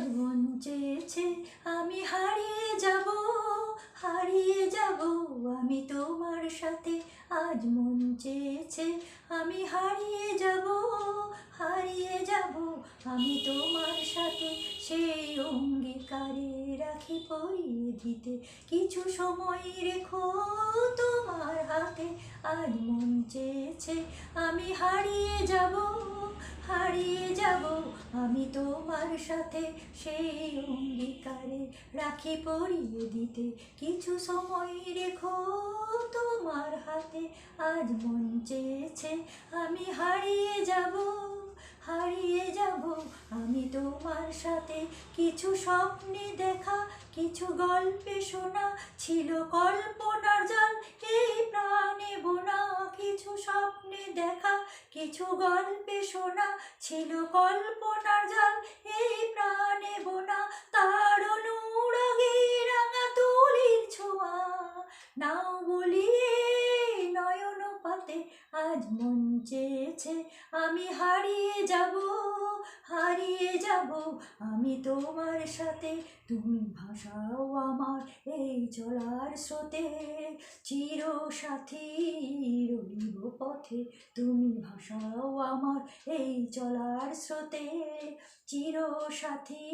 আজ মন চেয়েছে আমি হারিয়ে যাব, হারিয়ে যাব আমি তোমার সাথে। আজ মন চেয়েছে আমি হারিয়ে যাব, হারিয়ে যাব আমি তোমার সাথে। সেই অঙ্গীকারে রাখি পরিয়ে দিতে, কিছু সময় রেখো তোমার হাতে। আজ মন চেয়েছে আমি হারিয়ে যাব, হারিয়ে যাব আমি তোমার সাথে। সেই অঙ্গীকারে রাখি পরিয়ে দিতে, কিছু সময় রেখো তোমার হাতে। আজ মন চেয়েছে আমি হারিয়ে যাব, হারিয়ে যাব আমি তোমার সাথে। কিছু স্বপ্নে দেখা, কিছু গল্পে শোনা, ছিল কল্পনার জাল এই প্রাণে বোনা। কিছু স্বপ্নে দেখা, কিছু গল্পে শোনা, ছিল কল্পনার জাল এই প্রাণে বোনা। তার অনুরাগে রাঙা তুলির ছোঁয়া নাও বলিয়ে নয়ন পাতে। আজ মন চেয়েছে আমি হারিয়ে যাব, হারিয়ে যাব আমি তোমার সাথে। তুমি ভাসাও আমার এই চলার স্রোতে, চির সাথী রইব পথে। তুমি ভাসাও আমার এই চলার স্রোতে, চির সাথী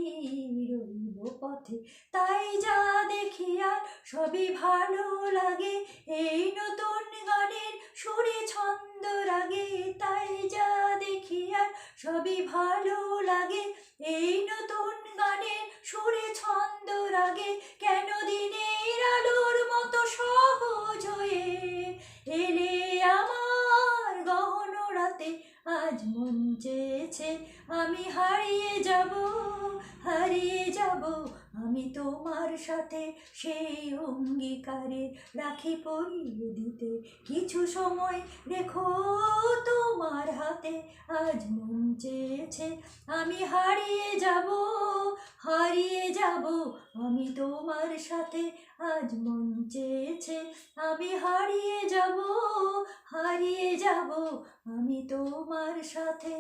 রইব পথে। তাই যা দেখি আর সবই ভালো লাগে, এই নতুন গানের সুরে ছন্দ রাগে। তাই যা দেখি আর সবই ভালো লাগে, এই নতুন গানের সুরে ছন্দ রাগে। কেন দিনের আলোর মতো সহজ হয়ে এলে আমার গহন রাতে। আজ মন চেয়েছে আমি হারিয়ে যাব, হারিয়ে যাব আমি তোমার সাথে। সেই অঙ্গীকারে রাখি পরিয়ে দিতে, কিছু সময় রেখো তোমার হাতে। আজ মন চেয়েছে আমি হারিয়ে যাব, হারিয়ে যাব আমি তোমার সাথে। আজ মন চেয়েছে আমি হারিয়ে যাব, হারিয়ে যাব আমি তোমার সাথে।